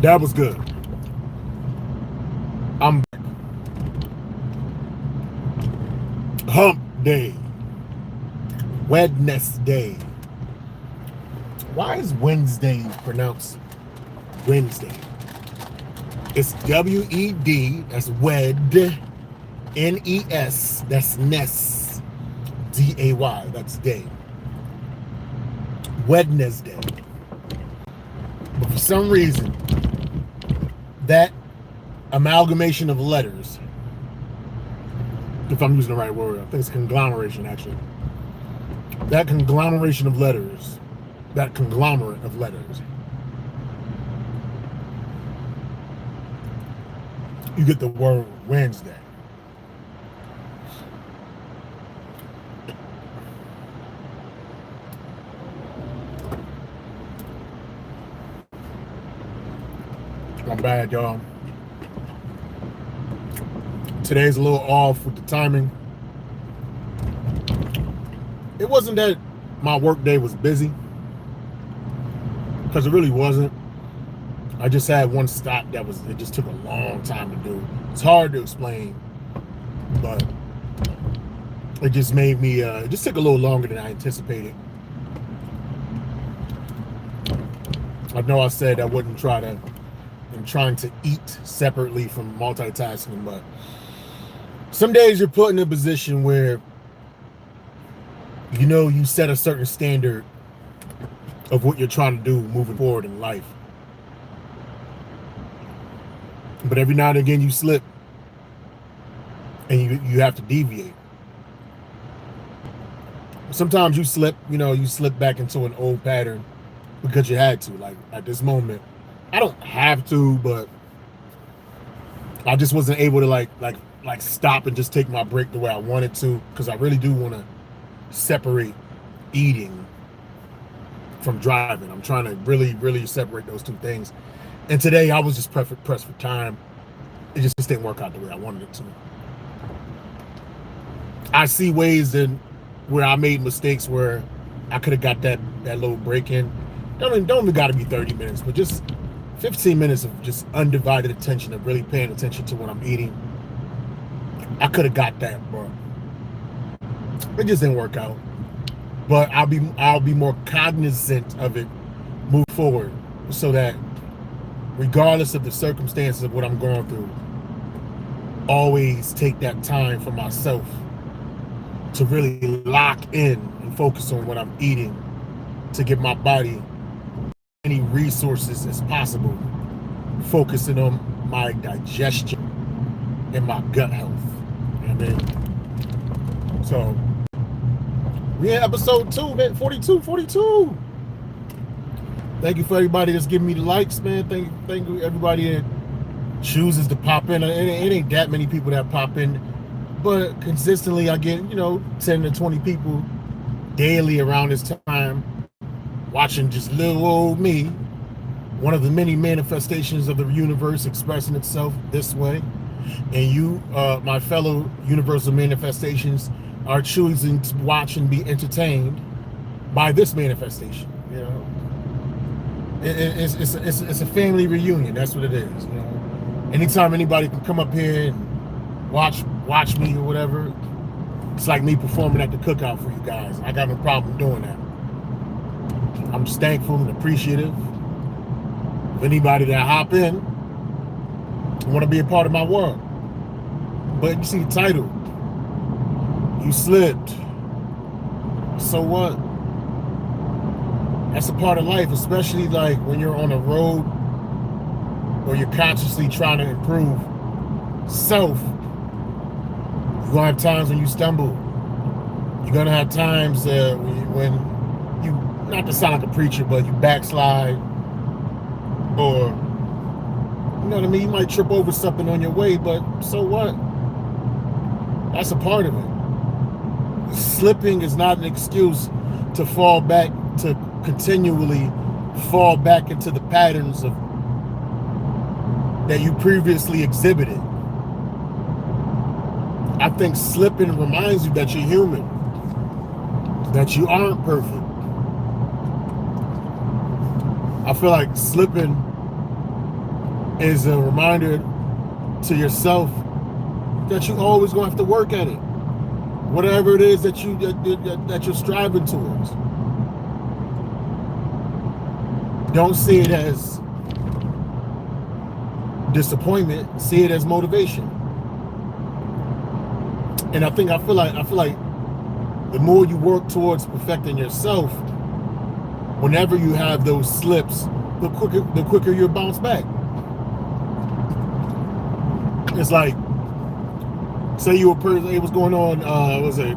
That was good. I'm back. Hump day. Wednesday. Why is Wednesday pronounced Wednesday? It's W-E-D, that's wed, N-E-S, that's ness, D-A-Y, that's day. Wednesday. But for some reason, that amalgamation of letters, if I'm using the right word, I think it's conglomeration actually. That conglomeration of letters, that conglomerate of letters, you get the word Wednesday. My bad, y'all. Today's a little off with the timing. It wasn't that my work day was busy, because it really wasn't. I just had one stop it just took a long time to do. It's hard to explain, but it just made me, it just took a little longer than I anticipated. I know I said I wouldn't I'm trying to eat separately from multitasking, but some days you're put in a position where, you set a certain standard of what you're trying to do moving forward in life. But every now and again you slip and you have to deviate. Sometimes you slip, you slip back into an old pattern because you had to. Like at this moment, I don't have to, but I just wasn't able to like stop and just take my break the way I wanted to, because I really do want to separate eating from driving. I'm trying to really separate those two things. And today I was just pressed for time. It just didn't work out the way I wanted it to. I see ways where I made mistakes where I could have got that little break in. Don't even got to be 30 minutes, but just 15 minutes of just undivided attention, of really paying attention to what I'm eating. I could have got that, bro. It just didn't work out. But I'll be more cognizant of it move forward, so that regardless of the circumstances of what I'm going through, always take that time for myself to really lock in and focus on what I'm eating, to give my body any resources as possible, focusing on my digestion and my gut health. So we in episode 2, man. 42. Thank you for everybody that's giving me the likes, man. Thank you everybody that chooses to pop in. It ain't that many people that pop in, but consistently I get 10 to 20 people daily around this time watching just little old me, one of the many manifestations of the universe expressing itself this way. And you, my fellow universal manifestations, are choosing to watch and be entertained by this manifestation. It's a family reunion. That's what it is. Anytime anybody can come up here and watch me or whatever, it's like me performing at the cookout for you guys. I got no problem doing that. I'm just thankful and appreciative of anybody that hop in and want to be a part of my world. But you see the title, you slipped. So what? That's a part of life, especially like when you're on a road or you're consciously trying to improve self. You're gonna have times when you stumble. You're gonna have times when you, not to sound like a preacher, but you backslide, or you know what I mean, you might trip over something on your way, but so what? That's a part of it. Slipping is not an excuse to fall back, to continually fall back into the patterns that you previously exhibited. I think slipping reminds you that you're human, that you aren't perfect. I feel like slipping is a reminder to yourself that you always gonna have to work at it, whatever it is that you're striving towards. Don't see it as disappointment. See it as motivation. And I feel like the more you work towards perfecting yourself, whenever you have those slips, the quicker you'll bounce back. It's like, say you were person, hey, what's going on? Was it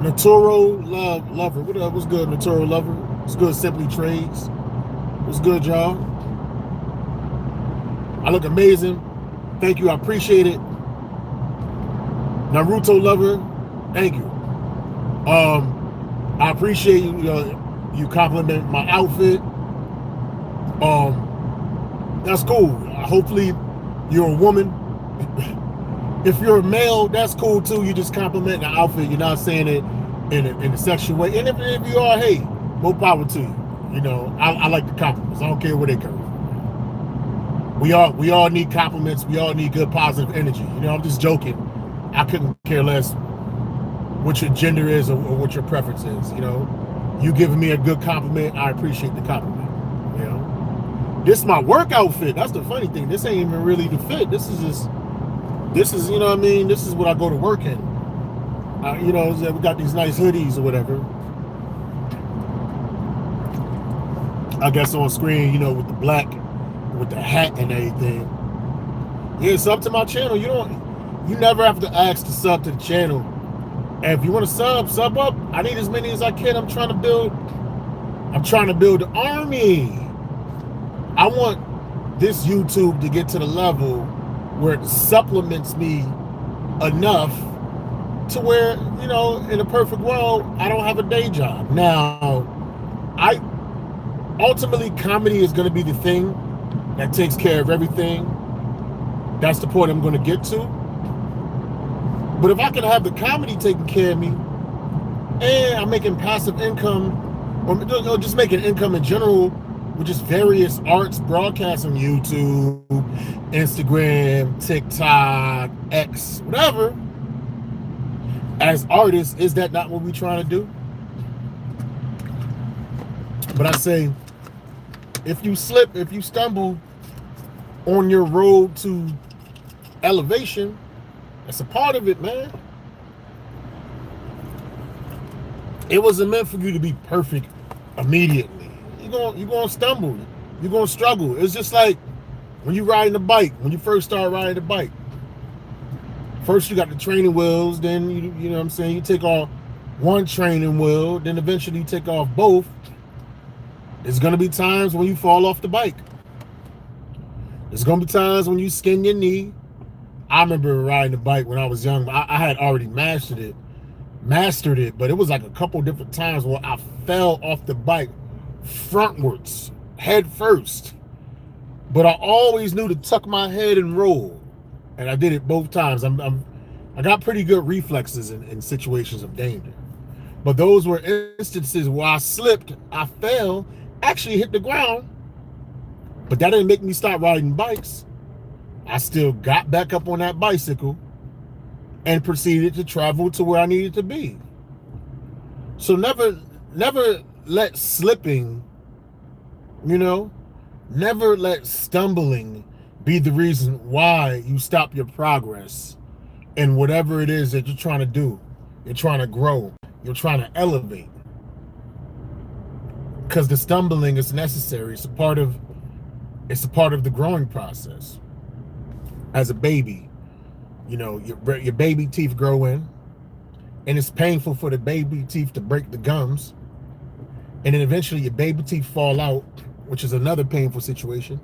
Naturo Lover? What's good, Naturo Lover? What's good, Simply Trades? What's good, y'all? I look amazing. Thank you, I appreciate it. Naruto Lover, thank you. I appreciate you. You compliment my outfit. That's cool. Hopefully, you're a woman. If you're a male, that's cool too. You just compliment the outfit. You're not saying it in a sexual way. And if you are, hey, more power to you. You know, I like the compliments. I don't care where they come from. We all need compliments. We all need good positive energy. You know, I'm just joking. I couldn't care less what your gender is or what your preference is. You know, you giving me a good compliment, I appreciate the compliment. You know, this is my work outfit. That's the funny thing. This ain't even really the fit. This is you know what I mean. This is what I go to work in. You know, we got these nice hoodies or whatever. I guess on screen, you know, with the black, with the hat and everything. Yeah, sub to my channel. You never have to ask to sub to the channel. And if you want to sub up. I need as many as I can. I'm trying to build an army. I want this YouTube to get to the level where it supplements me enough to where, you know, in a perfect world, I don't have a day job. Now, ultimately, comedy is going to be the thing that takes care of everything. That's the point I'm going to get to. But if I can have the comedy taking care of me, and I'm making passive income, or just making income in general with just various arts broadcasts on YouTube, Instagram, TikTok, X, whatever, as artists, is that not what we're trying to do? But I say, if you slip, if you stumble on your road to elevation, that's a part of it, man. It wasn't meant for you to be perfect immediately. You're gonna stumble. You're gonna struggle. It's just like when you're riding a bike. When you first start riding a bike, first you got the training wheels. Then you know what I'm saying. You take off one training wheel. Then eventually you take off both. There's gonna be times when you fall off the bike. There's gonna be times when you skin your knee. I remember riding the bike when I was young. I had already mastered it, but it was like a couple different times where I fell off the bike frontwards, head first. But I always knew to tuck my head and roll, and I did it both times. I got pretty good reflexes in situations of danger. But those were instances where I slipped, I fell, actually hit the ground, but that didn't make me stop riding bikes. I still got back up on that bicycle and proceeded to travel to where I needed to be. So never let slipping, you know, never let stumbling be the reason why you stop your progress in whatever it is that you're trying to do. You're trying to grow. You're trying to elevate. Because the stumbling is necessary. It's a part of the growing process. As a baby, you know, your baby teeth grow in, and it's painful for the baby teeth to break the gums, and then eventually your baby teeth fall out, which is another painful situation.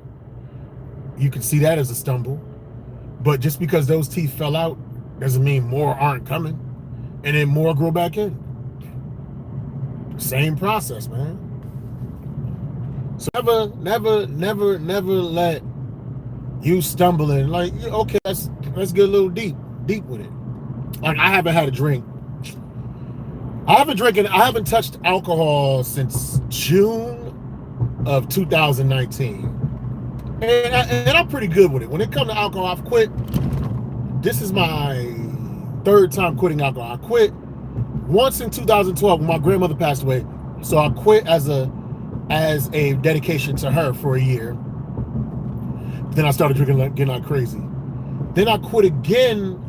You can see that as a stumble, but just because those teeth fell out doesn't mean more aren't coming, and then more grow back in. Same process, man. So never let you stumbling, like, okay, let's get a little deep with it. Like, I haven't had a drink. I haven't touched alcohol since June of 2019. And I'm pretty good with it. When it comes to alcohol, I've quit. This is my third time quitting alcohol. I quit once in 2012 when my grandmother passed away. So I quit as a dedication to her for a year. Then I started drinking, getting like crazy. Then I quit again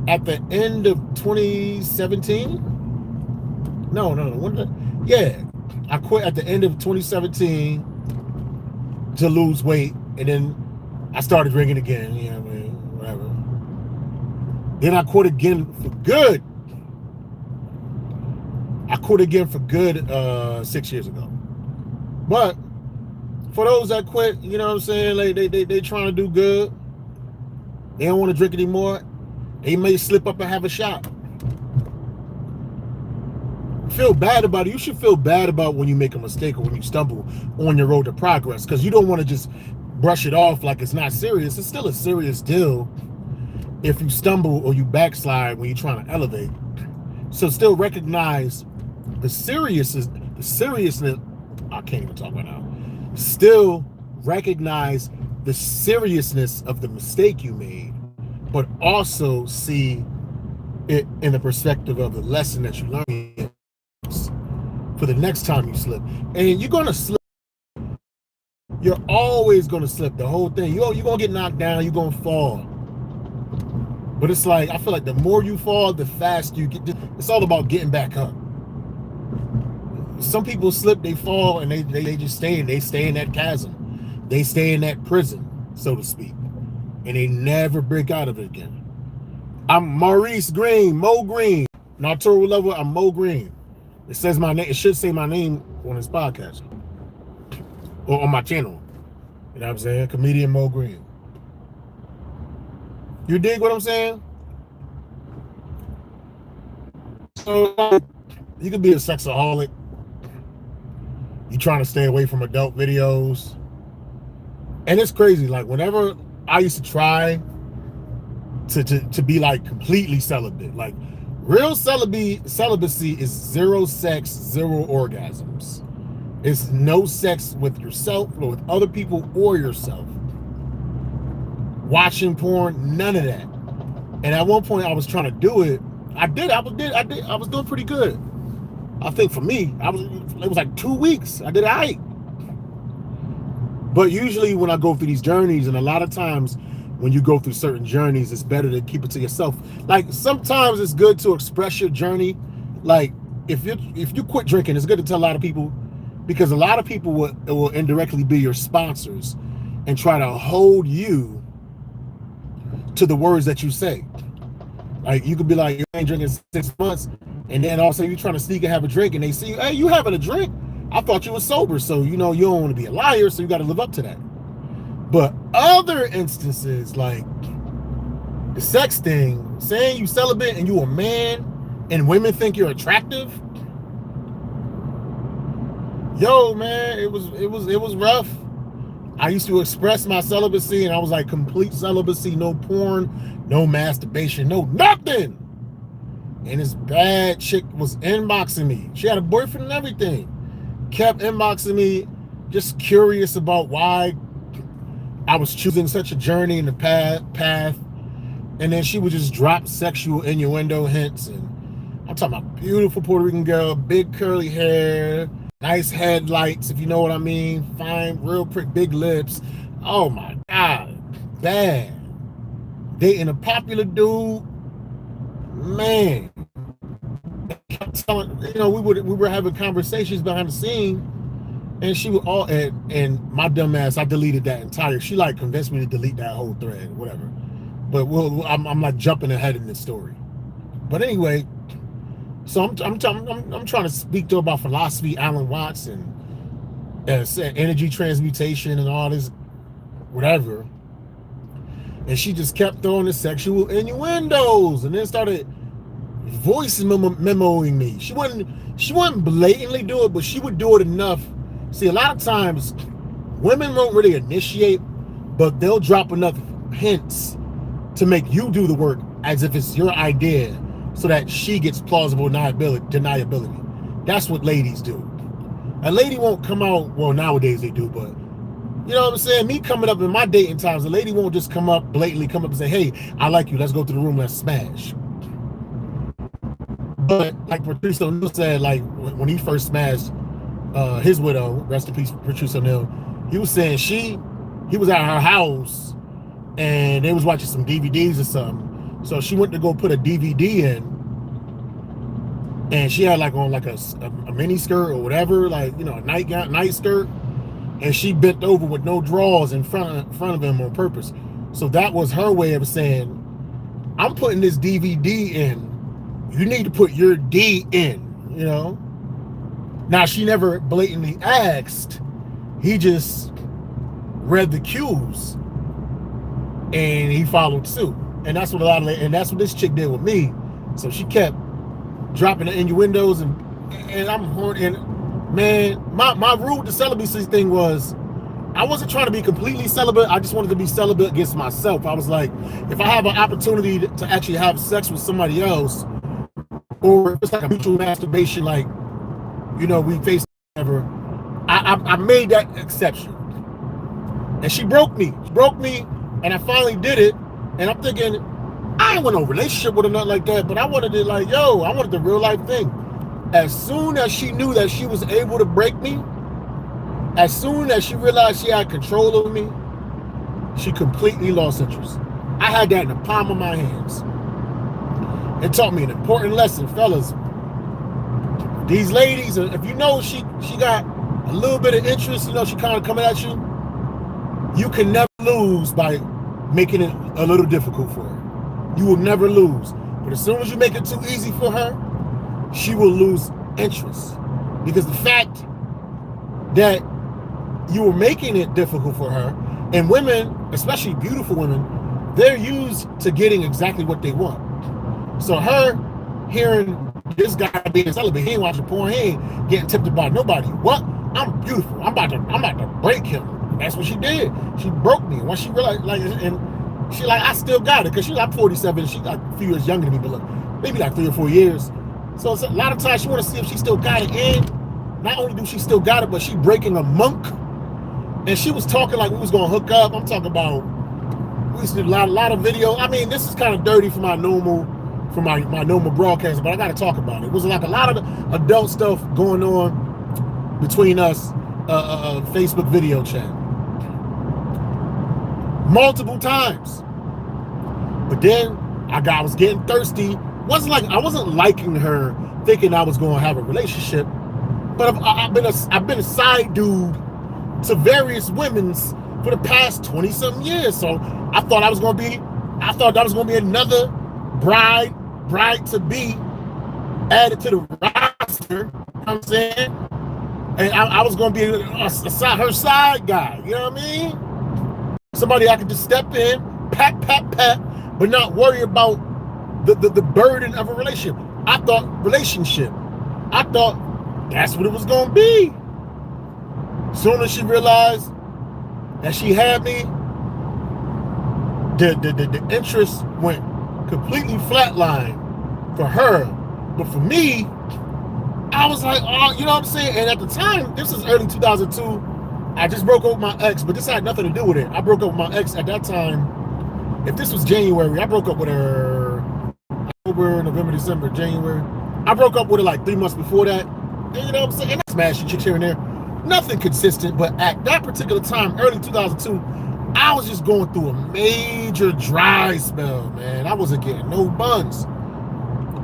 at the end of 2017. No. Yeah, I quit at the end of 2017 to lose weight, and then I started drinking again. Yeah, whatever. Then I quit again for good. I quit again for good 6 years ago. But for those that quit, you know what I'm saying, like they trying to do good. They don't want to drink anymore. They may slip up and have a shot. Feel bad about it. You should feel bad about when you make a mistake or when you stumble on your road to progress, because you don't want to just brush it off like it's not serious. It's still a serious deal if you stumble or you backslide when you're trying to elevate. So still recognize the seriousness. I can't even talk right now. Still recognize the seriousness of the mistake you made, but also see it in the perspective of the lesson that you learned for the next time you slip. And you're gonna slip. You're always gonna slip. The whole thing. You're gonna get knocked down. You're gonna fall. But it's like, I feel like the more you fall, the faster you get. It's all about getting back up. Some people slip, they fall, and they just stay in. They stay in that chasm. They stay in that prison, so to speak, and they never break out of it again. I'm Maurice Green, Mo Green. Nocturnal level, I'm Mo Green. It says my name. It should say my name on this podcast or on my channel. You know what I'm saying? Comedian Mo Green. You dig what I'm saying? So you could be a sexaholic. You trying to stay away from adult videos. And it's crazy. Like, whenever I used to try to be like completely celibate, like real celibacy is zero sex, zero orgasms. It's no sex with yourself or with other people or yourself. Watching porn, none of that. And at one point I was trying to do it. I was doing pretty good. I think for me, it was like 2 weeks. I did it right. But usually when I go through these journeys, and a lot of times when you go through certain journeys, it's better to keep it to yourself. Like, sometimes it's good to express your journey. Like, if you quit drinking, it's good to tell a lot of people, because a lot of people will indirectly be your sponsors and try to hold you to the words that you say. Like, you could be like, you ain't drinking 6 months, and then all of a sudden you're trying to sneak and have a drink, and they see you, hey, you having a drink? I thought you were sober, so you don't want to be a liar, so you got to live up to that. But other instances, like the sex thing, saying you celibate and you a man, and women think you're attractive. Yo, man, it was rough. I used to express my celibacy, and I was like, complete celibacy, no porn, no masturbation, no nothing. And this bad chick was inboxing me. She had a boyfriend and everything. Kept inboxing me, just curious about why I was choosing such a journey in the path. And then she would just drop sexual innuendo hints. And I'm talking about beautiful Puerto Rican girl, big curly hair, nice headlights, if you know what I mean. Fine, real pretty, big lips. Oh my God, bad. Dating a popular dude, man. Telling, we were having conversations behind the scene, and she would and my dumb ass, I deleted that entire. She like convinced me to delete that whole thread, whatever. But I'm like jumping ahead in this story. But anyway, so I'm trying to speak to her about philosophy, Alan Watts, and energy transmutation and all this, whatever. And she just kept throwing the sexual innuendos, and then started voice memoing me. She wouldn't blatantly do it, but she would do it enough. See, a lot of times women won't really initiate, but they'll drop enough hints to make you do the work as if it's your idea, so that she gets plausible deniability. That's what ladies do. A lady won't come out, well, nowadays they do, but You know what I'm saying? Me coming up in my dating times, a lady won't just blatantly come up and say, hey, I like you, let's go to the room, let's smash. But like Patrice O'Neal said, like when he first smashed his widow, rest in peace, Patrice O'Neal, he was saying he was at her house and they was watching some DVDs or something. So she went to go put a DVD in, and she had like on like a mini skirt or whatever, like, you know, a night skirt, and she bent over with no drawers in front of him on purpose. So that was her way of saying, I'm putting this DVD in, you need to put your D in, you know. Now, she never blatantly asked, he just read the cues and he followed suit. And that's what that's what this chick did with me. So she kept dropping the innuendos, and I'm horny. And man, my rule with the celibacy thing was, I wasn't trying to be completely celibate. I just wanted to be celibate against myself. I was like, if I have an opportunity to actually have sex with somebody else, or if it's like a mutual masturbation, like, you know, we face whatever, I made that exception. And she broke me. And I finally did it. And I'm thinking, I ain't want no relationship with her, nothing like that, but I wanted it like, I wanted the real life thing. As soon as she knew that she was able to break me, as soon as she realized she had control over me, she completely lost interest. I had that in the palm of my hands. It taught me an important lesson, fellas. These ladies, if you know she got a little bit of interest, you know, she kind of coming at you, you can never lose by making it a little difficult for her. You will never lose. But as soon as you make it too easy for her, she will lose interest. Because the fact that you were making it difficult for her, and women, especially beautiful women, they're used to getting exactly what they want. So her hearing this guy being celibate, he ain't watching porn, he ain't getting tempted by nobody. What? I'm beautiful. I'm about to break him. That's what she did. She broke me. Once she realized, like, and she like, I still got it, because she's like 47. She's like a few years younger than me, but look, maybe like 3 or 4 years. So it's a lot of times she want to see if she still got it in. Not only do she still got it, but she breaking a monk. And she was talking like we was gonna hook up. I'm talking about, we used to do a lot of video. I mean, this is kind of dirty for my normal broadcast, but I gotta talk about it. It was like a lot of adult stuff going on between us, Facebook video chat. Multiple times. But then I was getting thirsty. I wasn't liking her, thinking I was gonna have a relationship, but I've been a side dude to various women's for the past 20-something years. So I thought that was gonna be another bride to be added to the roster. You know what I'm saying? And I was gonna be her side guy. You know what I mean? Somebody I could just step in, pat, but not worry about the burden of a relationship. I thought that's what it was gonna be. Soon as she realized that she had me, the interest went completely flatline for her. But for me, I was like, oh, you know what I'm saying? And at the time, this is early 2002, I just broke up with my ex, but this had nothing to do with it. I broke up with my ex at that time. If this was January, I broke up with her October, November, December, January. I broke up with her like 3 months before that. And you know what I'm saying? And I smashed chicks here and there. Nothing consistent, but at that particular time, early 2002, I was just going through a major dry spell, man. I wasn't getting no buns.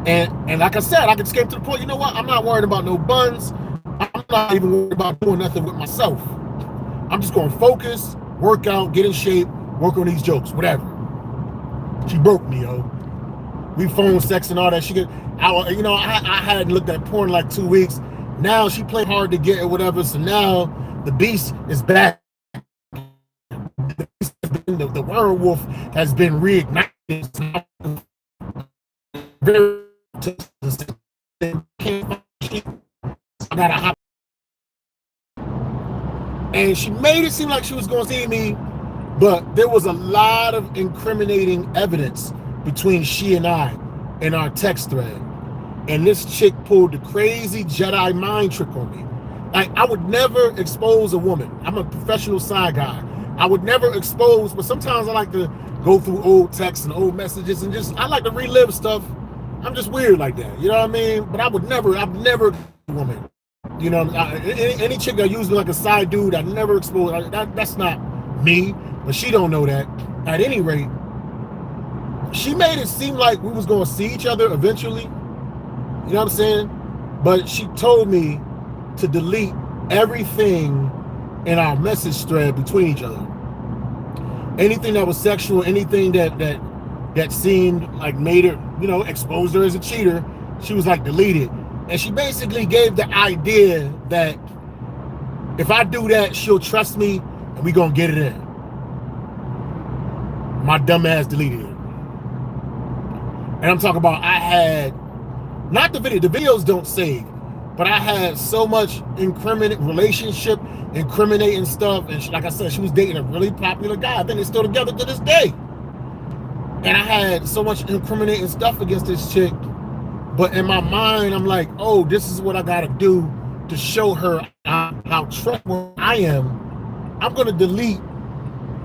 And like I said, I just came to the point, you know what? I'm not worried about no buns. I'm not even worried about doing nothing with myself. I'm just going to focus, work out, get in shape, work on these jokes, whatever. She broke me, yo. We phone sex and all that. I hadn't looked at porn in like 2 weeks. Now she played hard to get or whatever. So now the beast is back. The werewolf has been reignited. And she made it seem like she was going to see me, but there was a lot of incriminating evidence between she and I in our text thread. And this chick pulled the crazy Jedi mind trick on me. Like, I would never expose a woman. I'm a professional side guy. I would never expose, but sometimes I like to go through old texts and old messages and just, I like to relive stuff. I'm just weird like that. You know what I mean? But I've never a woman. You know, any chick that used me like a side dude, I never expose. That's not me, but she don't know that. At any rate, she made it seem like we was going to see each other eventually. You know what I'm saying? But she told me to delete everything in our message thread between each other. Anything that was sexual, anything that seemed like made her, you know, exposed her as a cheater, she was like, delete it. And she basically gave the idea that if I do that, she'll trust me and we gonna get it in. My dumb ass deleted it. And I'm talking about, I had, not the videos don't save, but I had so much relationship incriminating stuff. And like I said, she was dating a really popular guy. I think they're still together to this day. And I had so much incriminating stuff against this chick. But in my mind, I'm like, oh, this is what I got to do to show her how trustworthy I am. I'm going to delete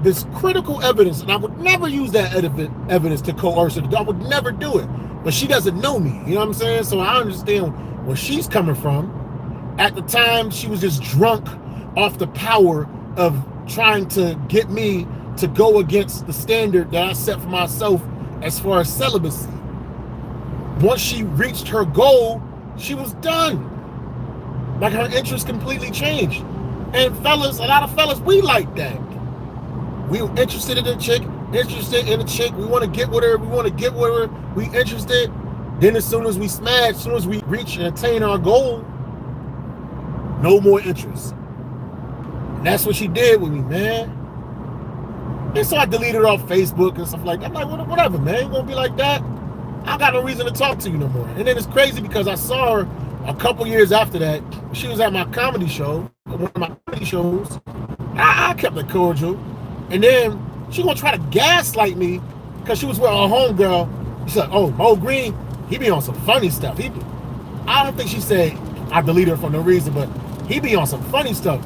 this critical evidence. And I would never use that evidence to coerce her. I would never do it. But she doesn't know me. You know what I'm saying? So I understand where she's coming from. At the time, she was just drunk off the power of trying to get me to go against the standard that I set for myself as far as celibacy. Once she reached her goal, she was done. Like, her interest completely changed. And fellas, a lot of fellas, we like that. We interested in a chick, we want to get with her, we interested. Then as soon as we smash, as soon as we reach and attain our goal, no more interest. And that's what she did with me, man. And so I deleted her off Facebook and stuff like that. I'm like, whatever, man, you gonna be like that? I got no reason to talk to you no more. And then it's crazy because I saw her a couple years after that. She was at my comedy show, one of my comedy shows. I kept it cordial. And then she gonna try to gaslight me because she was with her homegirl. She said, oh, Mo Green, he be on some funny stuff. I don't think she said I deleted her for no reason, but he be on some funny stuff.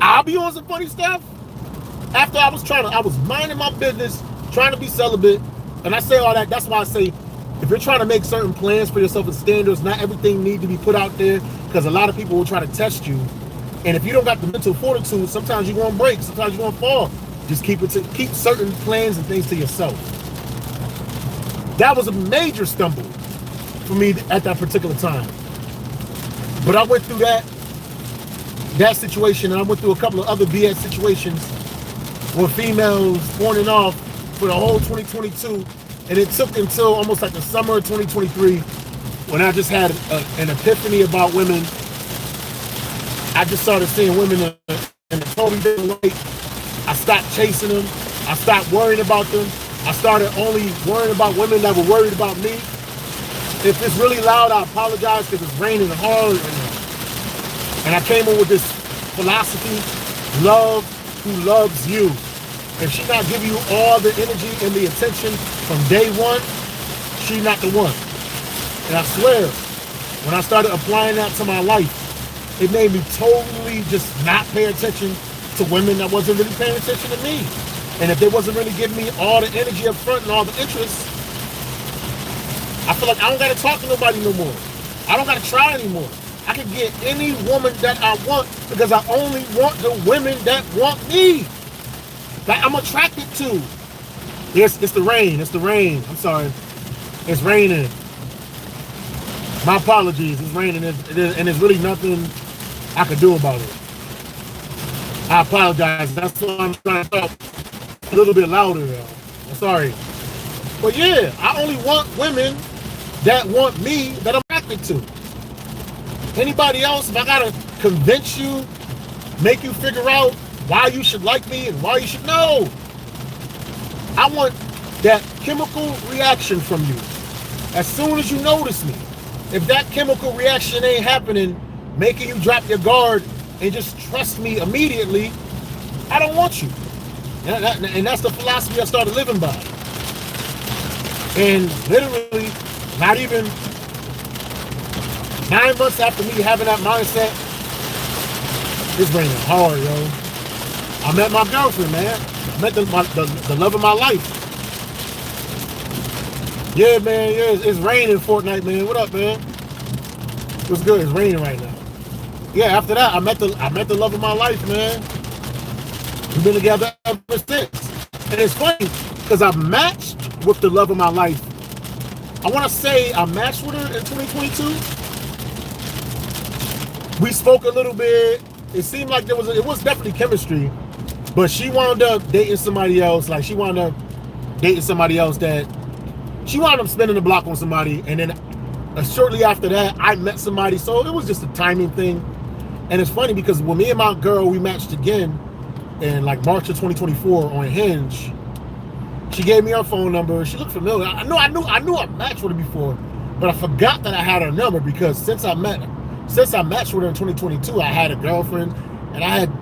I'll be on some funny stuff? After I was minding my business, trying to be celibate, and I say all that, that's why I say, if you're trying to make certain plans for yourself and standards, not everything need to be put out there, because a lot of people will try to test you. And if you don't got the mental fortitude, sometimes you're going to break, sometimes you're going to fall. Just keep certain plans and things to yourself. That was a major stumble for me at that particular time. But I went through that situation, and I went through a couple of other BS situations with females on and off for the whole 2022. And it took until almost like the summer of 2023 when I just had an epiphany about women. I just started seeing women in a totally different light. I stopped chasing them. I stopped worrying about them. I started only worrying about women that were worried about me. If it's really loud, I apologize because it's raining hard. And I came up with this philosophy: love who loves you. If she not giving you all the energy and the attention from day one, she not the one. And I swear, when I started applying that to my life, it made me totally just not pay attention to women that wasn't really paying attention to me. And if they wasn't really giving me all the energy up front and all the interest, I feel like I don't got to talk to nobody no more. I don't got to try anymore. I can get any woman that I want because I only want the women that want me. That I'm attracted to. Yes, it's the rain. It's the rain. I'm sorry. It's raining. My apologies. It's raining, and there's really nothing I could do about it. I apologize. That's why I'm trying to talk a little bit louder, though. I'm sorry. But yeah, I only want women that want me, that I'm attracted to. Anybody else, if I gotta convince you, make you figure out why you should like me and why you should know. I want that chemical reaction from you. As soon as you notice me, if that chemical reaction ain't happening, making you drop your guard and just trust me immediately, I don't want you. And that's the philosophy I started living by. And literally, not even 9 months after me having that mindset, It's raining hard, yo. I met my girlfriend, man. I met the love of my life. Yeah, man. Yeah, it's raining Fortnite, man. What up, man? What's good? It's raining right now. Yeah, after that, I met the love of my life, man. We've been together ever since. And it's funny, because I matched with the love of my life. I want to say I matched with her in 2022. We spoke a little bit. It seemed like it was definitely chemistry. But she wound up dating somebody else. Like, she wound up dating somebody else that... She wound up spinning the block on somebody. And then shortly after that, I met somebody. So it was just a timing thing. And it's funny because when me and my girl, we matched again in like March of 2024 on Hinge. She gave me her phone number. She looked familiar. I knew I matched with her before, but I forgot that I had her number because since I matched with her in 2022, I had a girlfriend and I had,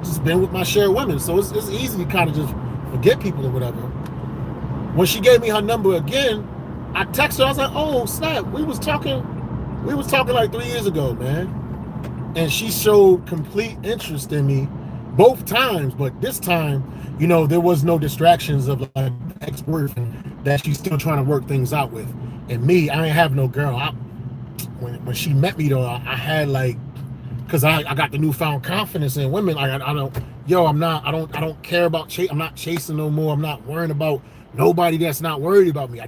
just been with my shared women. So it's easy to kind of just forget people or whatever. When she gave me her number again, I texted her. I was like, "Oh snap, we was talking like 3 years ago, man." And she showed complete interest in me both times, but this time, there was no distractions of like ex-boyfriend that she's still trying to work things out with. And me, I ain't have no girl. When she met me though, I had like, cause I got the newfound confidence in women. Like I don't care about I'm not chasing no more. I'm not worrying about nobody that's not worried about me.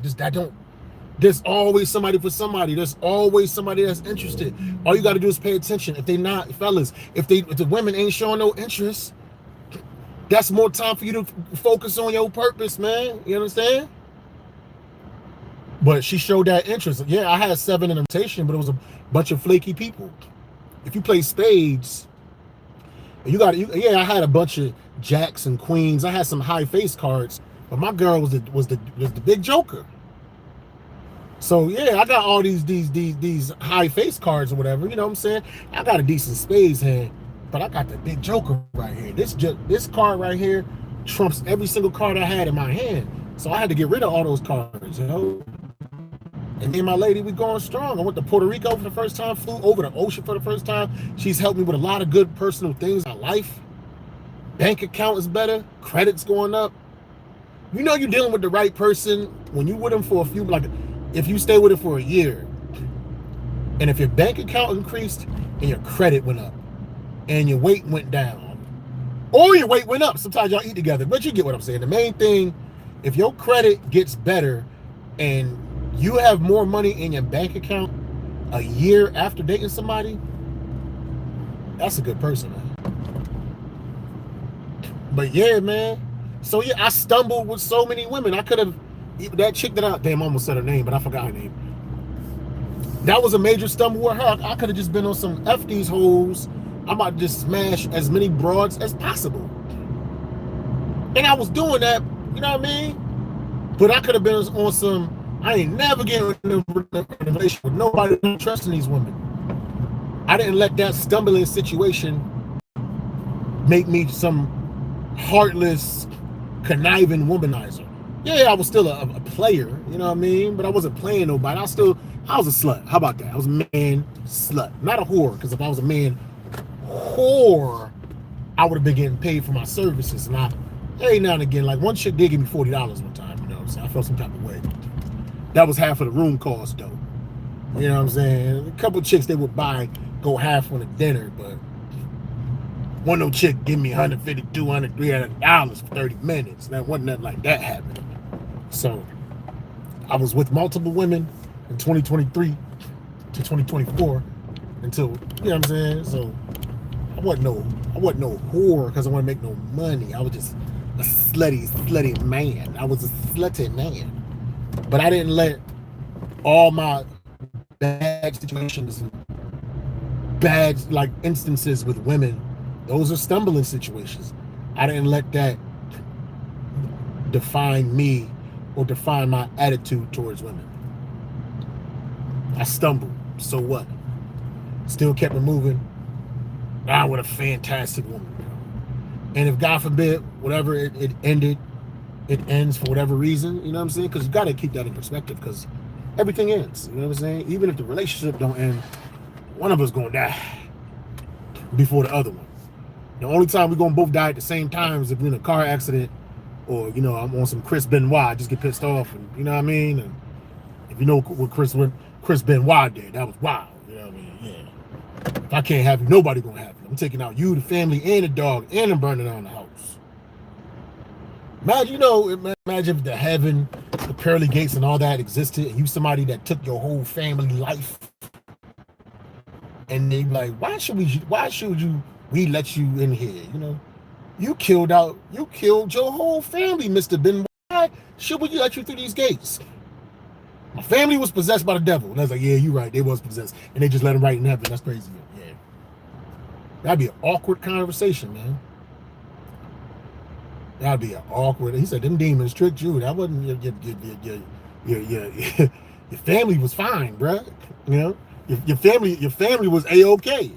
There's always somebody for somebody. There's always somebody that's interested. All you got to do is pay attention. If they not, fellas, if the women ain't showing no interest, that's more time for you to focus on your purpose, man. You understand? But she showed that interest. Yeah, I had 7 in the rotation, but it was a bunch of flaky people. If you play spades, I had a bunch of jacks and queens. I had some high face cards, but my girl was the big joker. So yeah, I got all these high face cards or whatever, you know what I'm saying? I got a decent spades hand, but I got the big joker right here. This card right here trumps every single card I had in my hand. So I had to get rid of all those cards, And me and my lady, we going strong. I went to Puerto Rico for the first time, flew over the ocean for the first time. She's helped me with a lot of good personal things in my life. Bank account is better, credit's going up. You're dealing with the right person when you with them for a few, like, if you stay with it for a year, and if your bank account increased and your credit went up and your weight went down, or your weight went up, sometimes y'all eat together, but you get what I'm saying. The main thing, if your credit gets better and you have more money in your bank account a year after dating somebody, that's a good person, man. But yeah, man. So yeah, I stumbled with so many women. I could have... That chick I almost said her name, but I forgot her name. That was a major stumble with her. I could have just been on some F these hoes. I'm about to just smash as many broads as possible. And I was doing that, you know what I mean? But I could have been on some, I ain't never getting in a relationship with nobody. I'm trusting these women. I didn't let that stumbling situation make me some heartless, conniving womanizer. Yeah, I was still a player, you know what I mean? But I wasn't playing nobody. I was a slut. How about that? I was a man slut, not a whore. Because if I was a man whore, I would have been getting paid for my services. And every now and again, like one chick did give me $40 one time, you know what I'm saying? I felt some type of way. That was half of the room cost, though. You know what I'm saying? A couple of chicks they would go half on a dinner, but one no chick give me $150, $200, $300 for 30 minutes. That wasn't nothing like that happening. So I was with multiple women in 2023 to 2024 until, you know what I'm saying? So I wasn't no whore because I want to make no money. I was just a slutty man. I was a slutty man. But I didn't let all my bad situations, bad like instances with women, those are stumbling situations. I didn't let that define me or define my attitude towards women. I stumbled. So what? Still kept it moving. Now with a fantastic woman. And if God forbid, whatever it ended, it ends for whatever reason, you know what I'm saying? Because you got to keep that in perspective because everything ends, you know what I'm saying? Even if the relationship don't end, one of us going to die before the other one. The only time we're gonna both die at the same time is if we're in a car accident, or I'm on some Chris Benoit. I just get pissed off, and you know what I mean. And if you know what Chris Benoit did, that was wild. You know what I mean? Yeah. If I can't have you, nobody gonna have you. I'm taking out you, the family, and the dog, and I'm burning down the house. Imagine if the heaven, the pearly gates, and all that existed, and you somebody that took your whole family life, and they like, why should we let you in here? You killed your whole family, Mr. Ben. Why should we let you through these gates? My family was possessed by the devil. And I was like, yeah, you're right. They was possessed. And they just let them right in heaven. That's crazy. Yeah. That'd be an awkward conversation, man. That'd be an awkward. He said, them demons tricked you. That wasn't your family was fine, bruh. Your family was A-okay.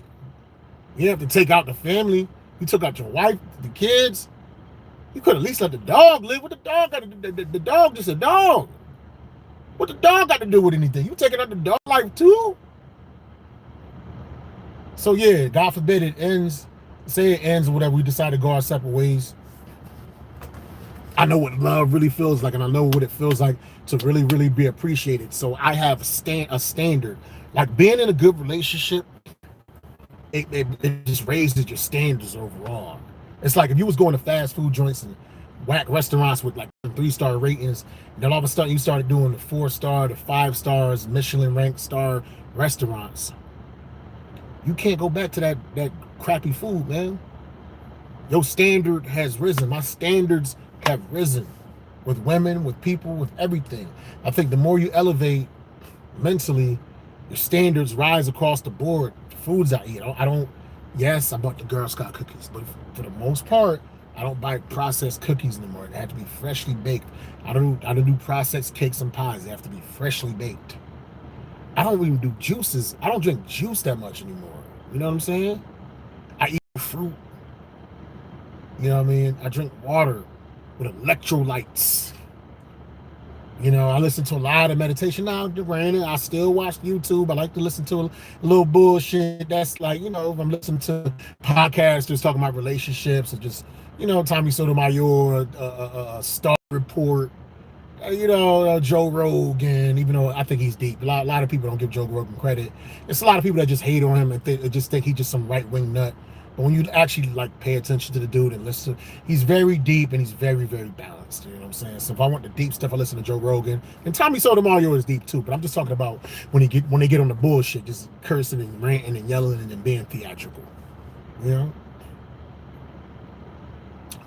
You didn't have to take out the family. You took out your wife, the kids. You could at least let the dog live. What the dog got to do? The dog just a dog. What the dog got to do with anything? You taking out the dog life too? So yeah, God forbid it ends. Say it ends or whatever. We decide to go our separate ways. I know what love really feels like, and I know what it feels like to really, really be appreciated. So I have a standard. Like being in a good relationship, it just raises your standards overall. It's like if you was going to fast food joints and whack restaurants with like 3-star ratings, and then all of a sudden you started doing the 4-star, the 5 stars, Michelin ranked star restaurants. You can't go back to that crappy food, man. Your standard has risen. My standards have risen with women, with people, with everything. I think the more you elevate mentally, your standards rise across the board. The foods I eat, yes, I bought the Girl Scout cookies, but for the most part, I don't buy processed cookies anymore. They have to be freshly baked. I don't do processed cakes and pies. They have to be freshly baked. I don't even do juices. I don't drink juice that much anymore. You know what I'm saying? I eat fruit. You know what I mean? I drink water with electrolytes. I listen to a lot of meditation. Now, granted, I still watch YouTube. I like to listen to a little bullshit. That's like, if I'm listening to podcasters talking about relationships or just, Tommy Sotomayor, Star Report, Joe Rogan, even though I think he's deep. A lot of people don't give Joe Rogan credit. It's a lot of people that just hate on him and just think he's just some right-wing nut. But when you actually pay attention to the dude and listen, he's very deep and he's very, very balanced. You know what I'm saying? So if I want the deep stuff, I listen to Joe Rogan. And Tommy Sotomayor is deep too. But I'm just talking about when they get on the bullshit, just cursing and ranting and yelling and being theatrical.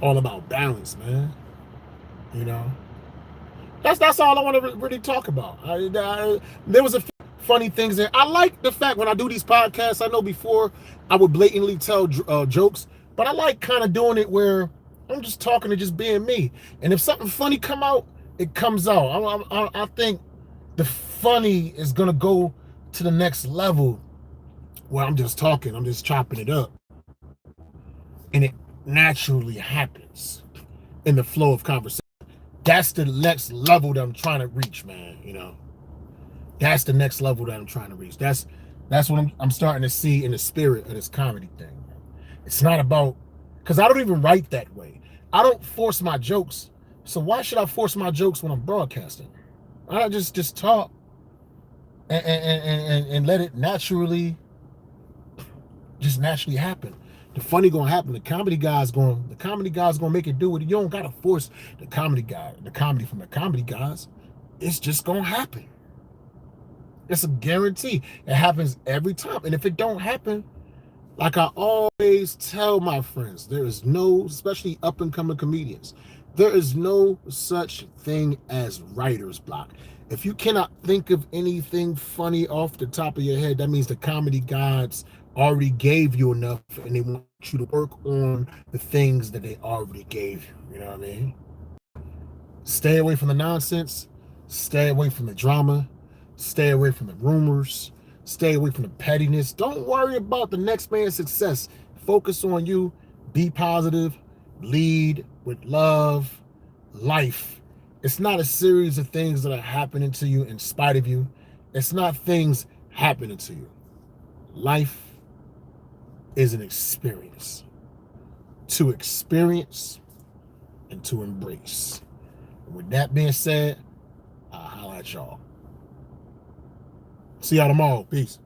All about balance, man. That's all I want to really talk about. There was a few funny things there. I like the fact when I do these podcasts, I know before I would blatantly tell jokes, but I like kind of doing it where I'm just talking and just being me. And if something funny come out, it comes out. I think the funny is going to go to the next level where I'm just talking, I'm just chopping it up. And it naturally happens in the flow of conversation. That's the next level that I'm trying to reach, man. That's the next level that I'm trying to reach. That's what I'm starting to see in the spirit of this comedy thing. It's not about, because I don't even write that way. I don't force my jokes. So why should I force my jokes when I'm broadcasting? I just talk and let it naturally happen. The funny gonna happen. The comedy guy's gonna make it do it. You don't gotta force the comedy from the comedy guys. It's just gonna happen. It's a guarantee. It happens every time. And if it don't happen, like I always tell my friends, there is no, especially up and coming comedians, there is no such thing as writer's block. If you cannot think of anything funny off the top of your head, that means the comedy gods already gave you enough and they want you to work on the things that they already gave you. You know what I mean? Stay away from the nonsense. Stay away from the drama. Stay away from the rumors. Stay away from the pettiness. Don't worry about the next man's success. Focus on you. Be positive. Lead with love. Life. It's not a series of things that are happening to you in spite of you. It's not things happening to you. Life is an experience. to experience, and to embrace. And with that being said, I'll holla at y'all. See y'all tomorrow. Peace.